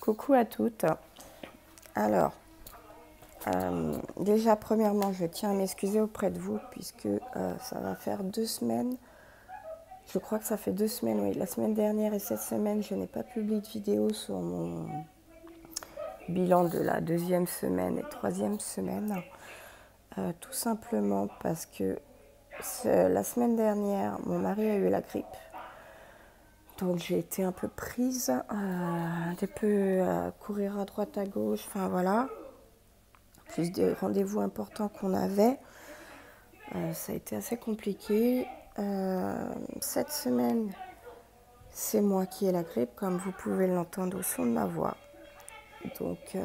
Coucou à toutes. Alors, déjà premièrement, je tiens à m'excuser auprès de vous puisque ça va faire 2 semaines. Je crois que ça fait 2 semaines, oui. La semaine dernière et cette semaine, je n'ai pas publié de vidéo sur mon bilan de la 2e semaine et 3e semaine. Tout simplement parce que la semaine dernière, mon mari a eu la grippe. Donc j'ai été un peu prise, un peu à courir à droite à gauche, enfin voilà. Plus des rendez-vous importants qu'on avait. Ça a été assez compliqué. Cette semaine, c'est moi qui ai la grippe, comme vous pouvez l'entendre au son de ma voix. Donc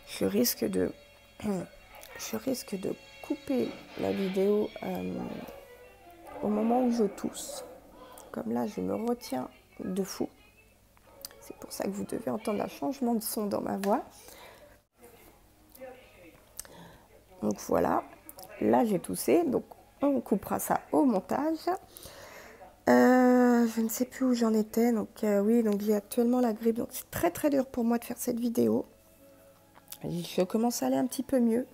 je risque de couper la vidéo au moment où je tousse. Comme là, je me retiens de fou. C'est pour ça que vous devez entendre un changement de son dans ma voix. Donc voilà, là j'ai toussé, donc on coupera ça au montage. Je ne sais plus où j'en étais, donc oui, donc j'ai actuellement la grippe, donc c'est très très dur pour moi de faire cette vidéo. Je commence à aller un petit peu mieux.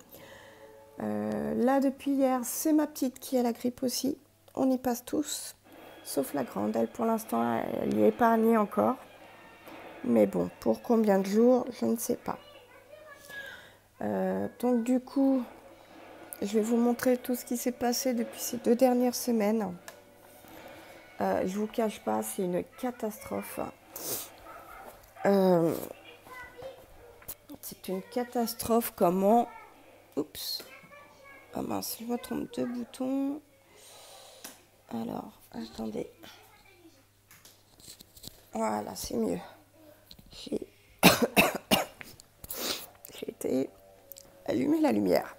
Là depuis hier, c'est ma petite qui a la grippe aussi. On y passe tous, sauf la grande. Elle pour l'instant, elle y est épargnée encore. Mais bon, pour combien de jours, je ne sais pas. Donc du coup, je vais vous montrer tout ce qui s'est passé depuis ces 2 dernières semaines. Je vous cache pas, c'est une catastrophe. C'est une catastrophe comment... Oups. Ah mince, je me trompe 2 boutons. Alors, attendez. Voilà, c'est mieux. J'ai été allumer la lumière.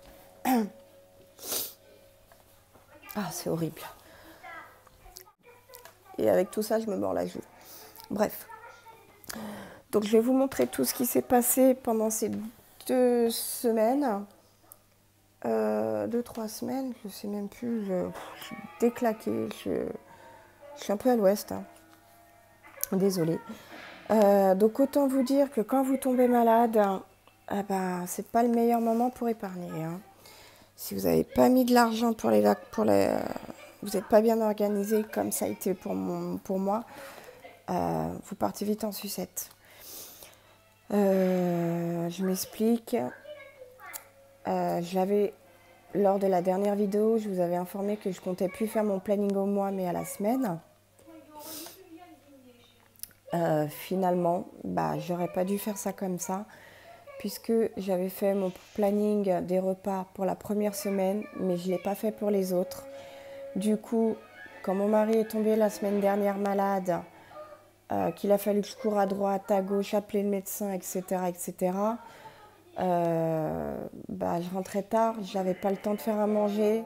Ah, c'est horrible. Et avec tout ça, je me mords la joue. Bref. Donc, je vais vous montrer tout ce qui s'est passé pendant ces 2 semaines. 2-3 semaines, je sais même plus. Je suis déclaquée. Je suis un peu à l'ouest. Hein. Désolée. Donc, autant vous dire que quand vous tombez malade, c'est pas le meilleur moment pour épargner. Hein. Si vous n'avez pas mis de l'argent pour les vous n'êtes pas bien organisé comme ça a été pour moi, vous partez vite en sucette. Je m'explique. Lors de la dernière vidéo, je vous avais informé que je comptais plus faire mon planning au mois, mais à la semaine. Finalement, j'aurais pas dû faire ça comme ça, puisque j'avais fait mon planning des repas pour la première semaine, mais je ne l'ai pas fait pour les autres. Du coup, quand mon mari est tombé la semaine dernière malade, qu'il a fallu que je cours à droite, à gauche, appeler le médecin, etc., je rentrais tard, je n'avais pas le temps de faire à manger.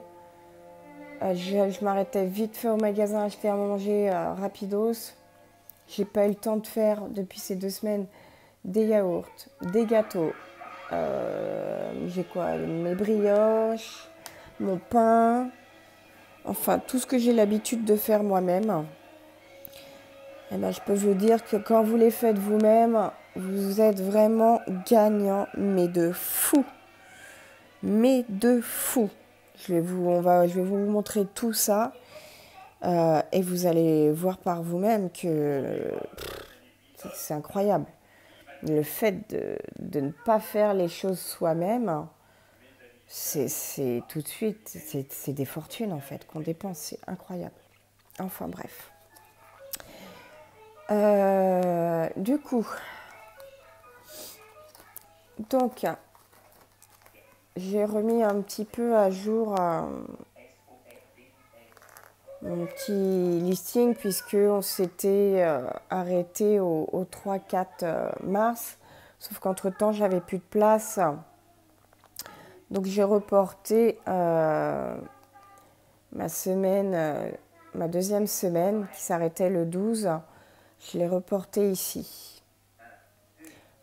Je m'arrêtais vite fait au magasin acheter à manger rapidos. J'ai pas eu le temps de faire depuis ces 2 semaines des yaourts, des gâteaux. J'ai quoi? Mes brioches, mon pain. Enfin, tout ce que j'ai l'habitude de faire moi-même. Eh ben, je peux vous dire que quand vous les faites vous-même, vous êtes vraiment gagnant, mais de fou. Mais de fou. Je vais vous montrer tout ça. Et vous allez voir par vous-même que c'est incroyable. Le fait de ne pas faire les choses soi-même, c'est tout de suite, c'est des fortunes en fait qu'on dépense, c'est incroyable. Enfin bref. Du coup, donc, j'ai remis un petit peu à jour mon petit listing puisqu'on s'était arrêté au 3-4 mars. Sauf qu'entre-temps, j'avais plus de place. Donc, j'ai reporté ma 2e semaine qui s'arrêtait le 12. Je l'ai reporté ici.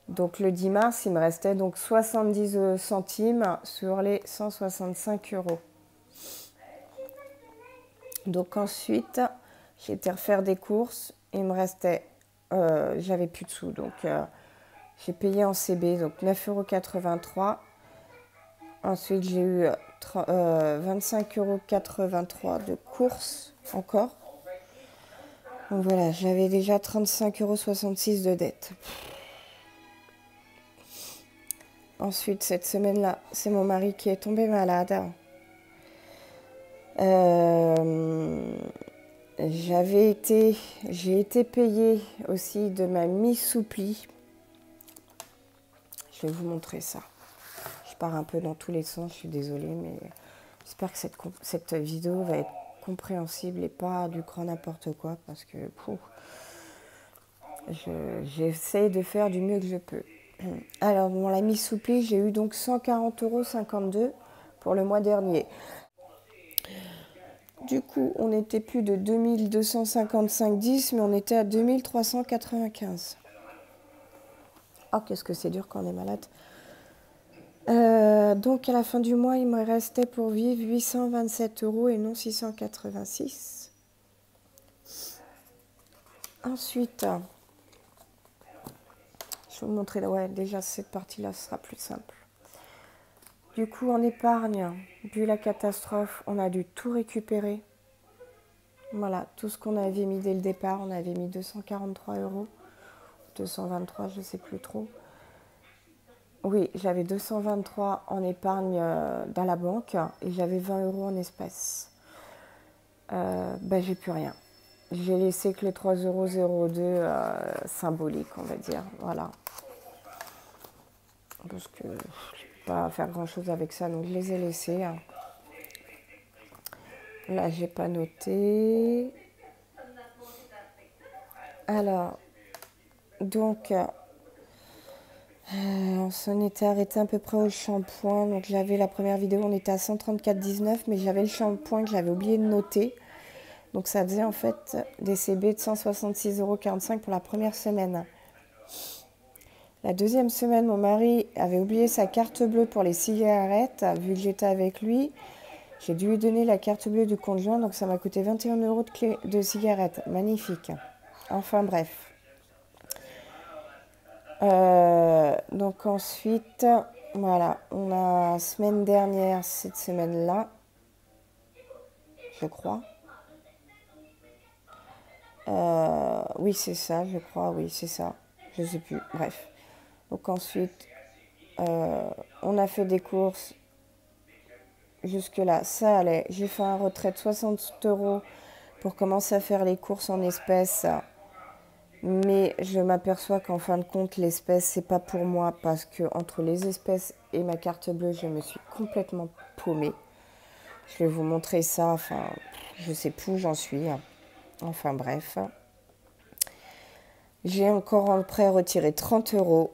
Donc, le 10 mars, il me restait donc 70 centimes sur les 165 €. Donc ensuite, j'ai été refaire des courses. Il me restait, j'avais plus de sous. Donc J'ai payé en CB, donc 9,83 €. Ensuite, j'ai eu 25,83 € de courses encore. Donc voilà, j'avais déjà 35,66 € de dette. Ensuite, cette semaine-là, c'est mon mari qui est tombé malade. J'ai été payée aussi de ma mi-souplie. Je vais vous montrer ça. Je pars un peu dans tous les sens, je suis désolée, mais j'espère que cette vidéo va être compréhensible et pas du grand n'importe quoi, parce que j'essaie de faire du mieux que je peux. Alors, dans la mi-souplie, j'ai eu donc 140,52 € pour le mois dernier. Du coup, on n'était plus de 2255,10, mais on était à 2395. Oh, qu'est-ce que c'est dur quand on est malade. Donc, à la fin du mois, il me restait pour vivre 827 € et non 686. Ensuite, je vais vous montrer, ouais, déjà cette partie-là sera plus simple. Du coup, en épargne, vu la catastrophe, on a dû tout récupérer. Voilà, tout ce qu'on avait mis dès le départ, on avait mis 243 €, 223, je ne sais plus trop. Oui, j'avais 223 en épargne dans la banque et j'avais 20 € en espèces. J'ai plus rien. J'ai laissé que les 3,02 € symboliques, on va dire. Voilà. Parce que je ne peux pas faire grand chose avec ça, donc je les ai laissés. Là, j'ai pas noté. Alors, donc, on s'en était arrêté à peu près au shampoing. Donc, j'avais la première vidéo, on était à 134,19, mais j'avais le shampoing que j'avais oublié de noter. Donc, ça faisait en fait des CB de 166,45 € pour la première semaine. La deuxième semaine, mon mari avait oublié sa carte bleue pour les cigarettes. Vu que j'étais avec lui, j'ai dû lui donner la carte bleue du conjoint. Donc, ça m'a coûté 21 € de cigarettes. Magnifique. Enfin, bref. Donc ensuite, voilà, on a semaine dernière, cette semaine-là, je crois. Oui, c'est ça, je crois, oui, c'est ça. Je sais plus, bref. Donc ensuite, on a fait des courses. Jusque-là, ça allait. J'ai fait un retrait de 60 € pour commencer à faire les courses en espèces. Mais je m'aperçois qu'en fin de compte, l'espèce, c'est pas pour moi parce que entre les espèces et ma carte bleue, je me suis complètement paumée. Je vais vous montrer ça. Enfin, je sais plus où j'en suis. Enfin, bref. J'ai encore en prêt retiré 30 €.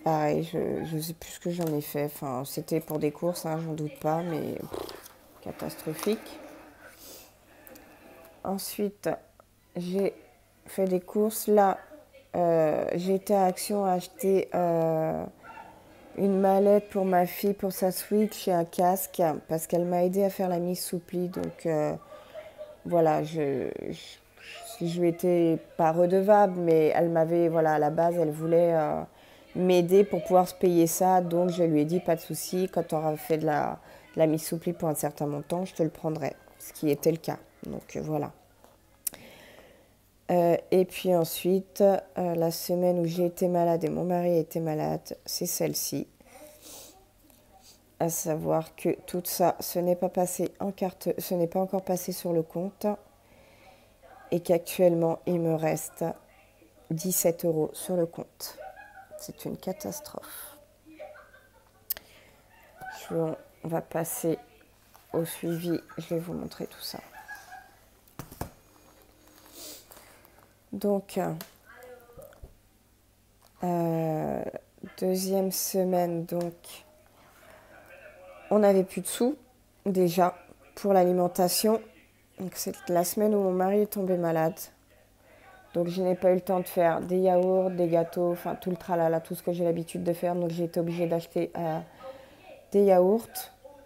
Pareil, je sais plus ce que j'en ai fait. Enfin, c'était pour des courses, j'en doute pas, mais catastrophique. Ensuite, j'ai fait des courses. Là, j'ai été à Action acheter une mallette pour ma fille, pour sa Switch et un casque, parce qu'elle m'a aidé à faire la mise souplie. Donc, voilà, je lui étais pas redevable, mais elle m'avait, voilà, à la base, elle voulait m'aider pour pouvoir se payer ça. Donc, je lui ai dit, pas de souci, quand tu auras fait de la mise souplie pour un certain montant, je te le prendrai, ce qui était le cas. Donc, voilà. Et puis ensuite, la semaine où j'ai été malade et mon mari a été malade, c'est celle-ci. À savoir que tout ça, ce n'est pas passé en carte, ce n'est pas encore passé sur le compte. Et qu'actuellement, il me reste 17 € sur le compte. C'est une catastrophe. On va passer au suivi. Je vais vous montrer tout ça. Donc, deuxième semaine, donc, on n'avait plus de sous, déjà, pour l'alimentation. Donc, c'est la semaine où mon mari est tombé malade. Donc, je n'ai pas eu le temps de faire des yaourts, des gâteaux, enfin, tout le tralala, tout ce que j'ai l'habitude de faire. Donc, j'ai été obligée d'acheter des yaourts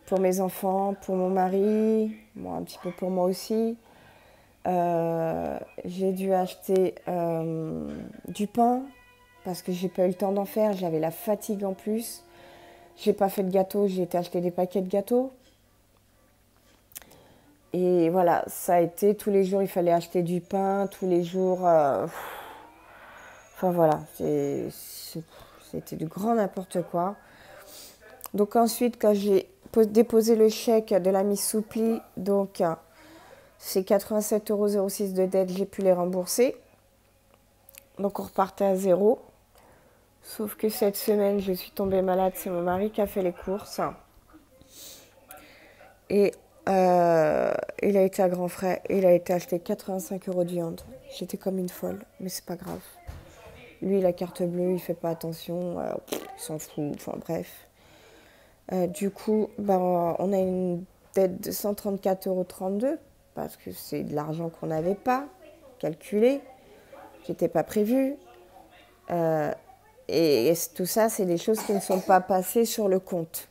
pour mes enfants, pour mon mari, bon, un petit peu pour moi aussi. J'ai dû acheter du pain parce que j'ai pas eu le temps d'en faire. J'avais la fatigue en plus. J'ai pas fait de gâteau, j'ai été acheter des paquets de gâteaux. Et voilà, ça a été tous les jours, il fallait acheter du pain, tous les jours. Enfin voilà, c'était du grand n'importe quoi. Donc ensuite, quand j'ai déposé le chèque de la mise sous pli, donc c'est 87,06 € de dette, j'ai pu les rembourser. Donc on repartait à zéro. Sauf que cette semaine, je suis tombée malade, c'est mon mari qui a fait les courses. Et il a été à grands frais, il a été acheté 85 € de viande. J'étais comme une folle, mais c'est pas grave. Lui, la carte bleue, il fait pas attention, il s'en fout, enfin bref. Du coup, on a une dette de 134,32 € parce que c'est de l'argent qu'on n'avait pas calculé, qui n'était pas prévu. Et tout ça, c'est des choses qui ne sont pas passées sur le compte.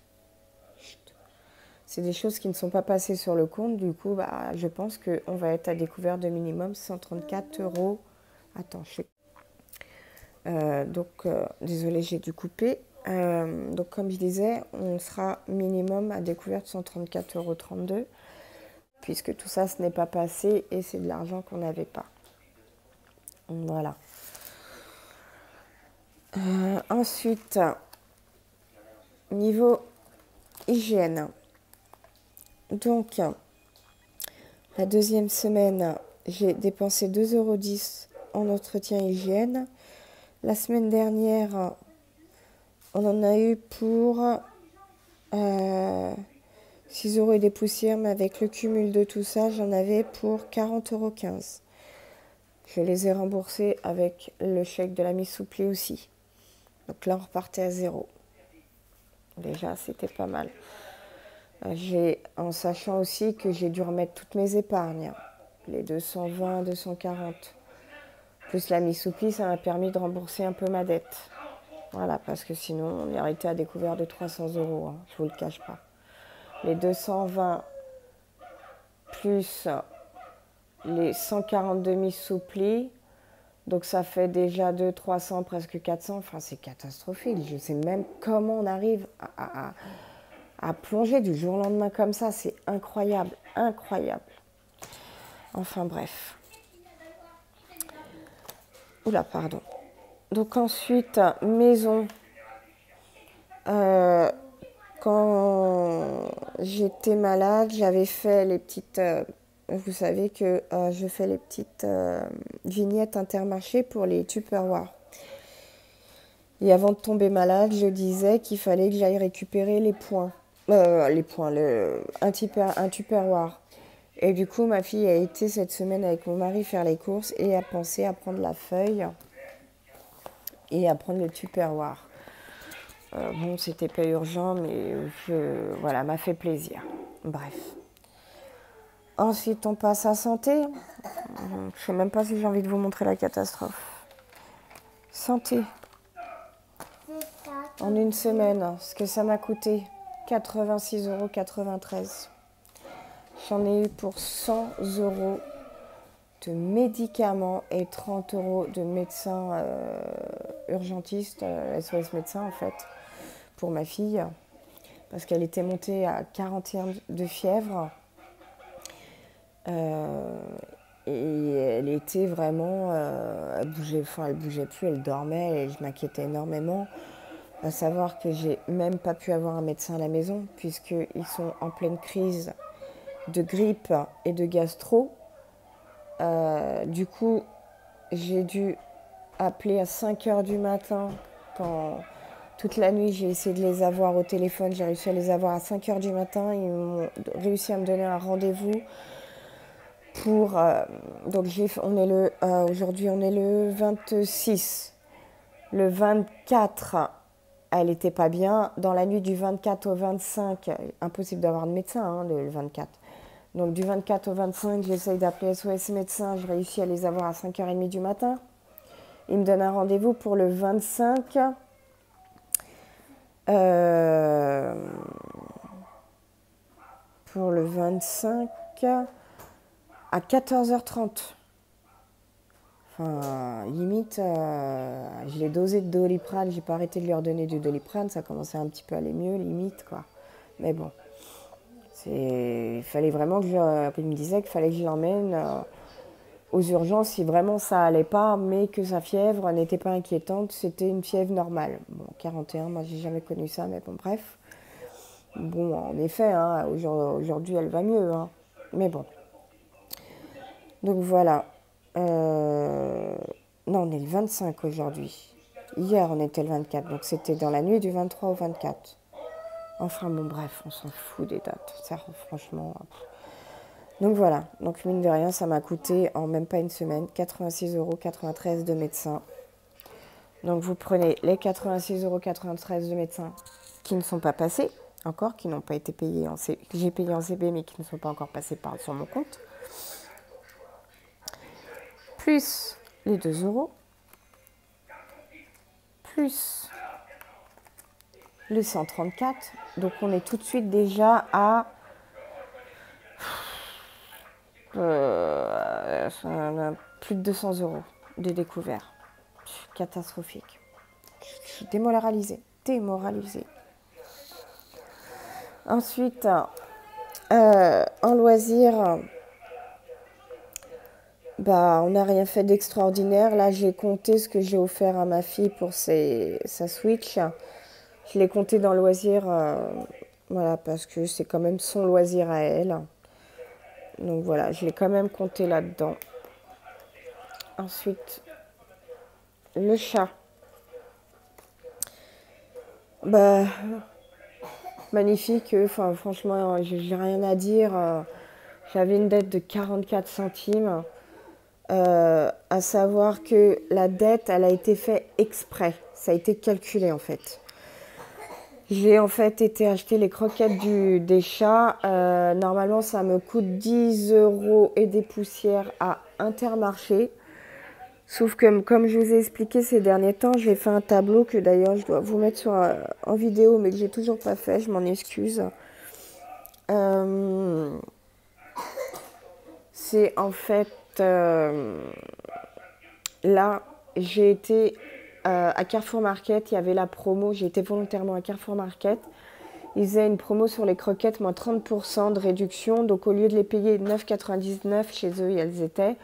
C'est des choses qui ne sont pas passées sur le compte. Du coup, je pense qu'on va être à découvert de minimum 134 €. Attends, désolée, j'ai dû couper. Donc, comme je disais, on sera minimum à découvert de 134,32 €, puisque tout ça, ce n'est pas passé et c'est de l'argent qu'on n'avait pas. Voilà. Ensuite, niveau hygiène. Donc, la deuxième semaine, j'ai dépensé 2,10 € en entretien hygiène. La semaine dernière, on en a eu pour 6 € et des poussières, mais avec le cumul de tout ça, j'en avais pour 40,15 €. Je les ai remboursés avec le chèque de la mise sous pli aussi. Donc là, on repartait à zéro. Déjà, c'était pas mal. En sachant aussi que j'ai dû remettre toutes mes épargnes, les 220, 240. Plus la mise sous pli, ça m'a permis de rembourser un peu ma dette. Voilà, parce que sinon, on aurait été à découvert de 300 €, hein, je ne vous le cache pas. Les 220 plus les 140 de mise sous pli, donc ça fait déjà 200, 300, presque 400. Enfin, c'est catastrophique. Je ne sais même comment on arrive à plonger du jour au lendemain comme ça. C'est incroyable, incroyable. Enfin bref. Oula, pardon. Donc ensuite, maison. Quand j'étais malade, j'avais fait les petites... vous savez que je fais les petites vignettes Intermarché pour les Tupperware. Et avant de tomber malade, je disais qu'il fallait que j'aille récupérer les points. Un Tupperware. Et du coup, ma fille a été cette semaine avec mon mari faire les courses et a pensé à prendre la feuille et à prendre le Tupperware. Bon, c'était pas urgent, mais voilà, m'a fait plaisir. Bref. Ensuite, on passe à santé. Je sais même pas si j'ai envie de vous montrer la catastrophe. Santé. En une semaine, ce que ça m'a coûté, 86,93 €. J'en ai eu pour 100 € de médicaments et 30 € de médecin urgentiste, SOS médecin en fait, pour ma fille, parce qu'elle était montée à 41 de fièvre. Et elle était vraiment... elle bougeait plus, elle dormait et je m'inquiétais énormément. À savoir que j'ai même pas pu avoir un médecin à la maison puisqu'ils sont en pleine crise de grippe et de gastro. Du coup, j'ai dû appeler à 5 h du matin quand toute la nuit j'ai essayé de les avoir au téléphone. J'ai réussi à les avoir à 5 h du matin. Ils m'ont réussi à me donner un rendez-vous pour... donc aujourd'hui on est le 26. Le 24, elle n'était pas bien. Dans la nuit du 24 au 25, impossible d'avoir de médecin le 24. Donc du 24 au 25, j'essaye d'appeler SOS médecin. Je réussis à les avoir à 5h30 du matin. Ils me donnent un rendez-vous pour le 25. Pour le 25 à 14h30. Enfin, limite, je l'ai dosé de Doliprane, j'ai pas arrêté de lui redonner du Doliprane, ça commençait un petit peu à aller mieux, limite, quoi. Mais bon, il fallait vraiment qu'il me disait qu'il fallait que je l'emmène aux urgences si vraiment ça allait pas, mais que sa fièvre n'était pas inquiétante, c'était une fièvre normale. Bon, 41, moi j'ai jamais connu ça, mais bon, bref. Bon, en effet, hein, aujourd'hui elle va mieux, hein. Mais bon. Donc voilà. Non, on est le 25 aujourd'hui. Hier, on était le 24, donc c'était dans la nuit du 23 au 24. Enfin bon, bref, on s'en fout des dates. Ça, franchement. Donc voilà. Donc mine de rien, ça m'a coûté en même pas une semaine 86,93 € de médecin. Donc vous prenez les 86,93 € de médecin qui ne sont pas passés encore, qui n'ont pas été payés que j'ai payé en CB mais qui ne sont pas encore passés sur mon compte. Plus les 2 €, plus le 134. Donc on est tout de suite déjà à plus de 200 € de découvert. Catastrophique. Je suis démoralisée. Ensuite, en loisir, on n'a rien fait d'extraordinaire. Là, j'ai compté ce que j'ai offert à ma fille pour sa Switch. Je l'ai compté dans loisir, voilà, parce que c'est quand même son loisir à elle. Donc voilà, je l'ai quand même compté là-dedans. Ensuite, le chat. Magnifique. Enfin, franchement, j'ai rien à dire. J'avais une dette de 44 centimes. À savoir que la dette, elle a été faite exprès. Ça a été calculé en fait. J'ai en fait été acheter les croquettes des chats. Normalement, ça me coûte 10 € et des poussières à Intermarché. Sauf que, comme je vous ai expliqué ces derniers temps, j'ai fait un tableau que d'ailleurs je dois vous mettre en vidéo, mais que j'ai toujours pas fait, je m'en excuse. C'est en fait, là, j'ai été à Carrefour Market, il y avait la promo, j'ai été volontairement à Carrefour Market. Ils faisaient une promo sur les croquettes, moins 30% de réduction. Donc au lieu de les payer 9,99 chez eux, elles étaient.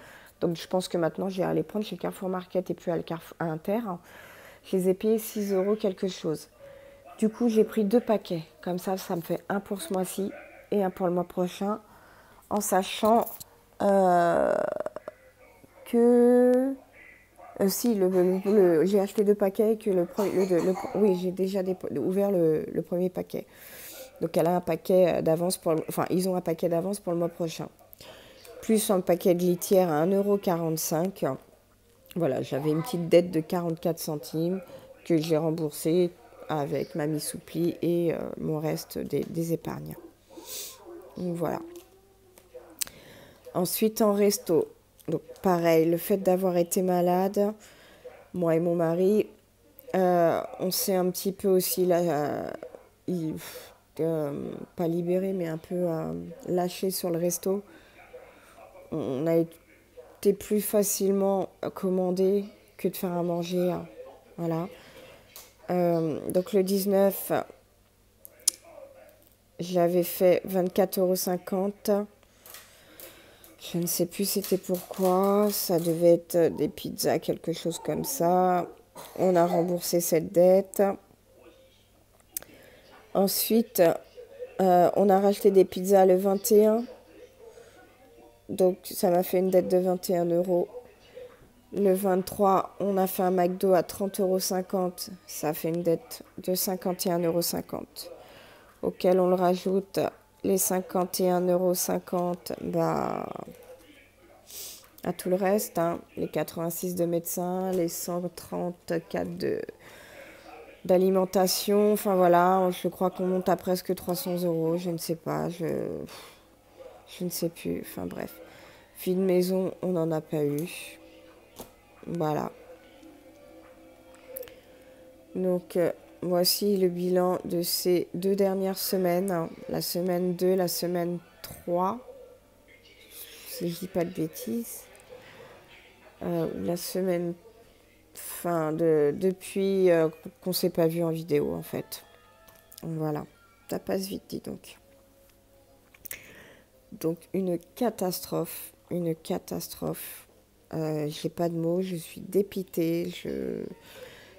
Donc je pense que maintenant, j'ai à les prendre chez Carrefour Market et puis à Inter. Je les ai payés 6 € quelque chose. Du coup, j'ai pris 2 paquets. Comme ça me fait un pour ce mois-ci et un pour le mois prochain. En sachant que... si, j'ai acheté 2 paquets et que oui, j'ai déjà ouvert le premier paquet. Donc elle a un paquet d'avance ils ont un paquet d'avance pour le mois prochain. Plus un paquet de litière à 1,45 €. Voilà, j'avais une petite dette de 44 centimes que j'ai remboursée avec ma Soupli et mon reste des épargnes. Donc voilà. Ensuite en resto. Donc pareil, le fait d'avoir été malade, moi et mon mari, on s'est un petit peu aussi là, pas libéré, mais un peu lâché sur le resto. On a été plus facilement commandé que de faire à manger. Voilà. Donc le 19, j'avais fait 24,50 €. Je ne sais plus c'était pourquoi. Ça devait être des pizzas, quelque chose comme ça. On a remboursé cette dette. Ensuite, on a racheté des pizzas le 21. Donc ça m'a fait une dette de 21 €. Le 23, on a fait un McDo à 30,50 €. Ça fait une dette de 51,50 €. Auquel on le rajoute les 51,50 € à tout le reste. Les 86 de médecin, les 134 d'alimentation. Enfin voilà, je crois qu'on monte à presque 300 €. Je ne sais pas. Je ne sais plus. Enfin bref. Vie de maison, on n'en a pas eu. Voilà. Donc, voici le bilan de ces 2 dernières semaines. La semaine 2, la semaine 3. Si je dis pas de bêtises. la semaine, enfin, depuis qu'on s'est pas vu en vidéo, en fait. Voilà, ça passe vite, dis donc. Donc, une catastrophe, une catastrophe. J'ai pas de mots, je suis dépitée,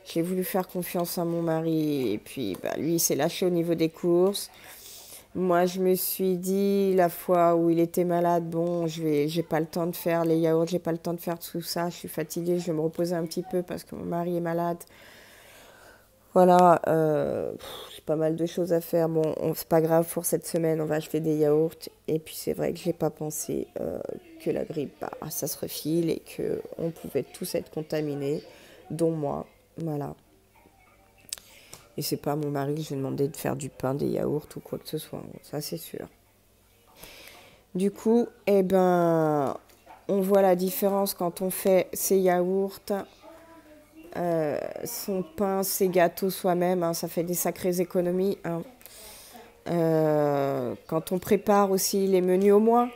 j'ai voulu faire confiance à mon mari et puis bah, lui il s'est lâché au niveau des courses. Moi je me suis dit la fois où il était malade, bon j'ai pas le temps de faire les yaourts, j'ai pas le temps de faire tout ça, je suis fatiguée, je vais me reposer un petit peu parce que mon mari est malade. Voilà, j'ai pas mal de choses à faire. Bon, c'est pas grave pour cette semaine, on va acheter des yaourts. Et puis c'est vrai que j'ai pas pensé que la grippe, bah, ça se refile et que on pouvait tous être contaminés, dont moi. Voilà. Et c'est pas à mon mari que je vais demander de faire du pain, des yaourts ou quoi que ce soit. Ça c'est sûr. Du coup, eh ben, on voit la différence quand on fait ses yaourts. Son pain, ses gâteaux soi-même, hein, ça fait des sacrées économies. Hein. Quand on prépare aussi les menus au mois,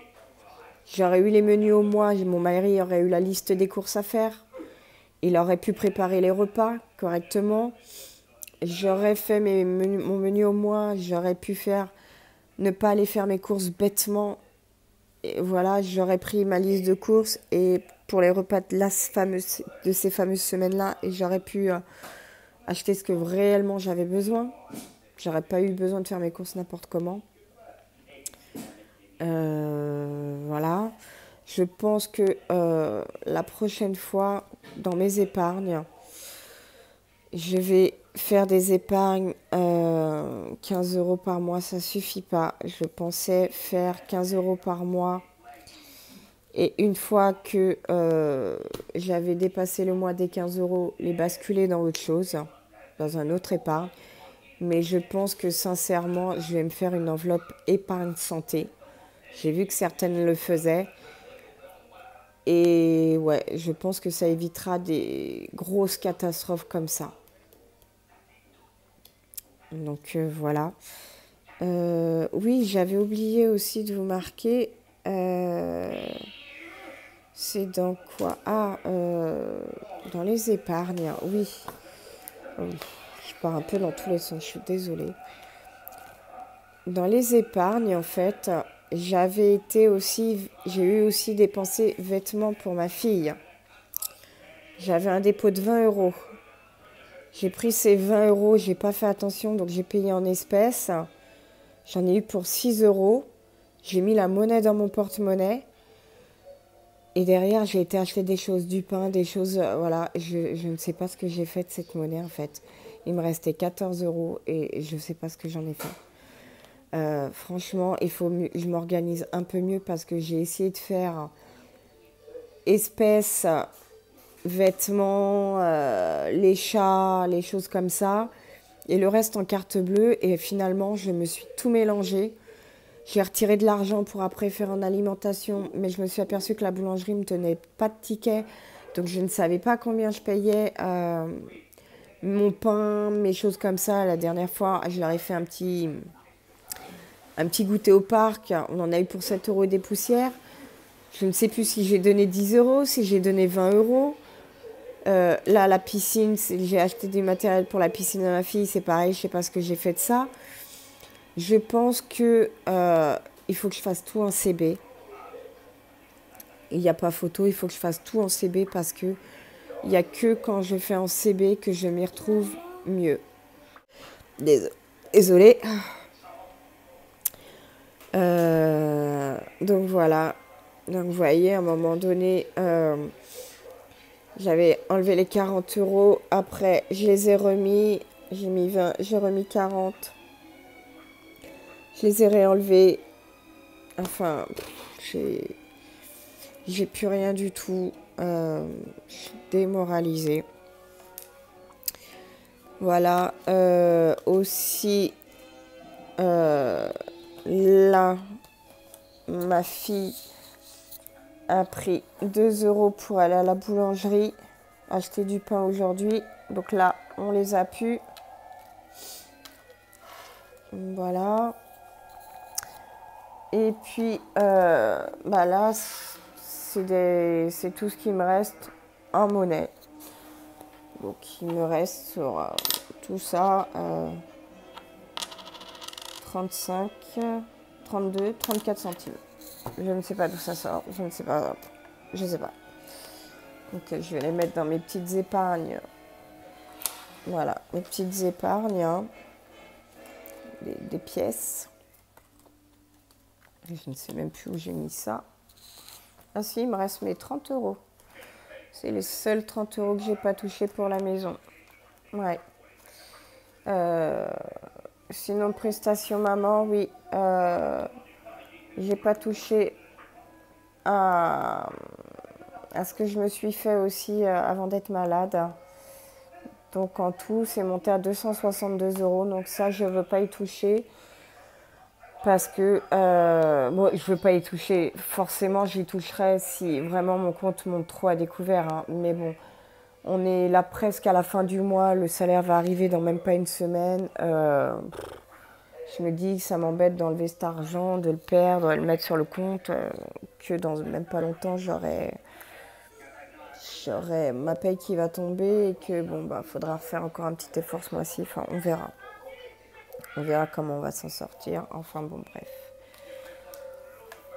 j'aurais eu les menus au mois, mon mari aurait eu la liste des courses à faire, il aurait pu préparer les repas correctement, j'aurais fait mon menu au mois, j'aurais pu ne pas aller faire mes courses bêtement. Et voilà, j'aurais pris ma liste de courses et pour les repas de ces fameuses semaines-là, et j'aurais pu acheter ce que réellement j'avais besoin. J'aurais pas eu besoin de faire mes courses n'importe comment. Voilà. Je pense que la prochaine fois, dans mes épargnes, je vais faire des épargnes. 15 € par mois, ça suffit pas. Je pensais faire 15 € par mois. Et une fois que j'avais dépassé le mois des 15 €, les basculer dans autre chose, dans un autre épargne. Mais je pense que sincèrement, je vais me faire une enveloppe épargne santé. J'ai vu que certaines le faisaient. Et ouais, je pense que ça évitera des grosses catastrophes comme ça. Donc voilà. Oui, j'avais oublié aussi de vous marquer. C'est dans quoi? Ah, dans les épargnes, oui. Je pars un peu dans tous les sens, je suis désolée. Dans les épargnes, en fait, j'ai eu aussi dépensé vêtements pour ma fille. J'avais un dépôt de 20 €. J'ai pris ces 20 €, j'ai pas fait attention, donc j'ai payé en espèces. J'en ai eu pour 6 €. J'ai mis la monnaie dans mon porte-monnaie. Et derrière, j'ai été acheter des choses, du pain, des choses, voilà. Je ne sais pas ce que j'ai fait de cette monnaie, en fait. Il me restait 14 € et je ne sais pas ce que j'en ai fait. Franchement, je m'organise un peu mieux parce que j'ai essayé de faire espèces, vêtements, les chats, les choses comme ça. Et le reste en carte bleue. Et finalement, je me suis tout mélangé. J'ai retiré de l'argent pour après faire en alimentation. Mais je me suis aperçue que la boulangerie ne me tenait pas de ticket. Donc je ne savais pas combien je payais mon pain, mes choses comme ça. La dernière fois, je leur ai fait un petit goûter au parc. On en a eu pour 7 € et des poussières. Je ne sais plus si j'ai donné 10 €, si j'ai donné 20 €. Là, la piscine, j'ai acheté du matériel pour la piscine à ma fille. C'est pareil, je ne sais pas ce que j'ai fait de ça. Je pense que il faut que je fasse tout en CB. Il n'y a pas photo, il faut que je fasse tout en CB parce que il n'y a que quand je fais en CB que je m'y retrouve mieux. Désolée. Donc voilà. Donc vous voyez, à un moment donné, j'avais enlevé les 40 €. Après, je les ai remis. J'ai mis 20, j'ai remis 40. Je les ai réenlevés. Enfin, j'ai plus rien du tout. Je suis démoralisée. Voilà. Aussi, là, ma fille a pris 2 € pour aller à la boulangerie, acheter du pain aujourd'hui. Donc là, on les a pu. Voilà. Et puis, bah là, c'est tout ce qui me reste. en monnaie. Donc il me reste sur tout ça 35, 32, 34 centimes. Je ne sais pas d'où ça sort, je ne sais pas. Je sais pas. Donc je vais les mettre dans mes petites épargnes. Voilà, mes petites épargnes, hein. Des pièces. Je ne sais même plus où j'ai mis ça. Ah si, il me reste mes 30 euros. C'est les seuls 30 euros que j'ai pas touché pour la maison. Ouais. Sinon, prestation maman, oui. J'ai pas touché à ce que je me suis fait aussi avant d'être malade. Donc en tout, c'est monté à 262 euros. Donc ça, je veux pas y toucher. Parce que moi, je veux pas y toucher. Forcément, j'y toucherai si vraiment mon compte monte trop à découvert, hein. Mais bon, on est là presque à la fin du mois. Le salaire va arriver dans même pas une semaine. Je me dis que ça m'embête d'enlever cet argent, de le perdre, de le mettre sur le compte, que dans même pas longtemps, j'aurai ma paye qui va tomber et que bon, bah, faudra refaire encore un petit effort ce mois-ci. Enfin, on verra. On verra comment on va s'en sortir. Enfin, bon, bref.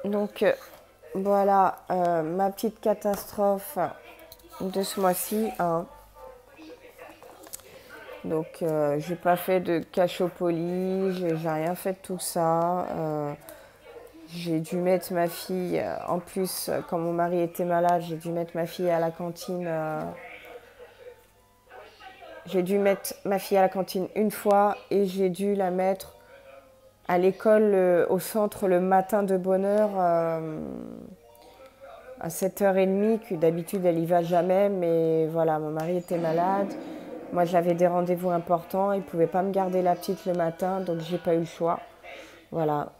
Donc, voilà ma petite catastrophe de ce mois-ci, hein. Donc, j'ai pas fait de cachot poli, j'ai rien fait de tout ça. J'ai dû mettre ma fille, en plus, quand mon mari était malade, j'ai dû mettre ma fille à la cantine. J'ai dû mettre ma fille à la cantine une fois et j'ai dû la mettre à l'école, au centre, le matin de bonne heure, à 7h30, que d'habitude elle y va jamais. Mais voilà, mon mari était malade. Moi, j'avais des rendez-vous importants. Il ne pouvait pas me garder la petite le matin, donc j'ai pas eu le choix. Voilà.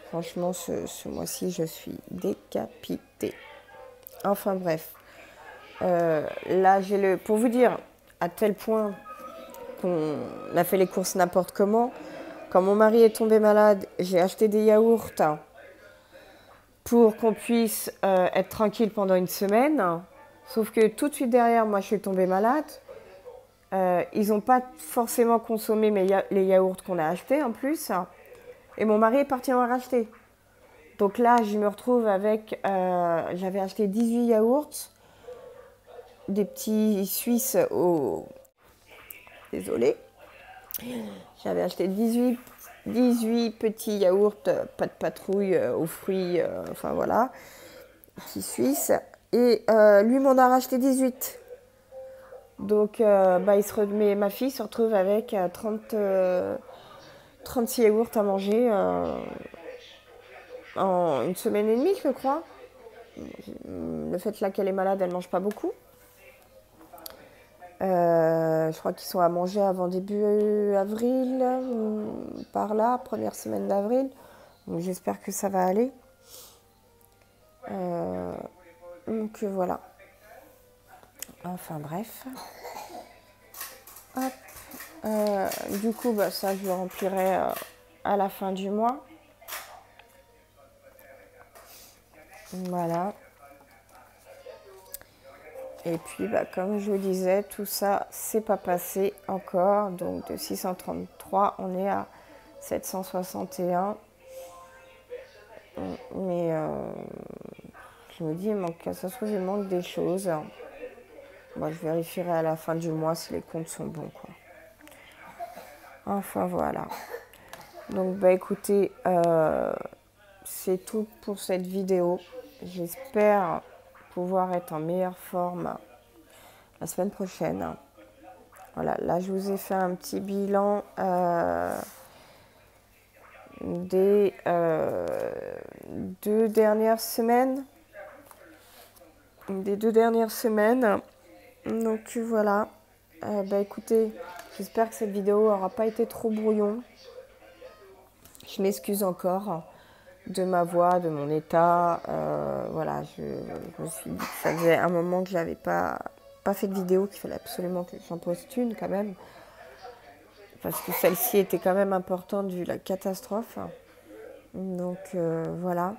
Franchement, ce mois-ci, je suis décapitée. Enfin bref. Là, pour vous dire, à tel point qu'on a fait les courses n'importe comment. Quand mon mari est tombé malade, j'ai acheté des yaourts pour qu'on puisse être tranquille pendant une semaine. Sauf que tout de suite derrière, moi, je suis tombée malade. Ils n'ont pas forcément consommé les yaourts qu'on a achetés en plus. Et mon mari est parti en racheter. Donc là, je me retrouve avec... j'avais acheté 18 yaourts, des petits Suisses au... Désolée. J'avais acheté 18 petits yaourts, pas de patrouille, aux fruits, enfin voilà, petits Suisses. Et lui m'en a racheté 18. Donc ma fille se retrouve avec 36 yaourts à manger en une semaine et demie, je crois. Le fait là qu'elle est malade, elle ne mange pas beaucoup. Je crois qu'ils sont à manger avant début avril, par là, première semaine d'avril. Donc j'espère que ça va aller. Donc voilà. Enfin bref. Hop. Du coup, ça je le remplirai à la fin du mois. Voilà. Et puis, comme je vous disais, tout ça, c'est pas passé encore. Donc, de 633, on est à 761. Mais je me dis, ça se trouve, il manque des choses. Moi, je vérifierai à la fin du mois si les comptes sont bons, quoi. Enfin, voilà. Donc, écoutez, c'est tout pour cette vidéo. J'espère pouvoir être en meilleure forme la semaine prochaine. Voilà, là je vous ai fait un petit bilan des 2 dernières semaines. Donc voilà. Écoutez, j'espère que cette vidéo n'aura pas été trop brouillon. Je m'excuse encore de ma voix, de mon état. Voilà, je me suis dit que ça faisait un moment que je n'avais pas fait de vidéo, qu'il fallait absolument que j'en poste une quand même. Parce que celle-ci était quand même importante vu la catastrophe. Donc voilà.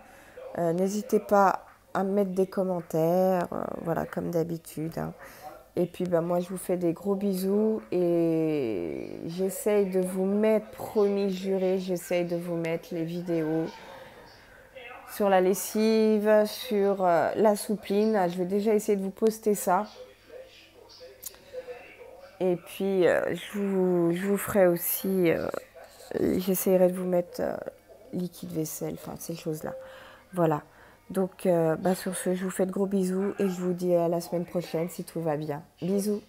N'hésitez pas à mettre des commentaires, voilà, comme d'habitude. Hein. Et puis moi je vous fais des gros bisous et j'essaye de vous mettre, promis juré, j'essaye de vous mettre les vidéos sur la lessive, sur la soupline. Je vais déjà essayer de vous poster ça. Et puis je vous ferai aussi, j'essaierai de vous mettre liquide vaisselle, enfin ces choses-là. Voilà. Donc sur ce, je vous fais de gros bisous et je vous dis à la semaine prochaine si tout va bien. Bisous.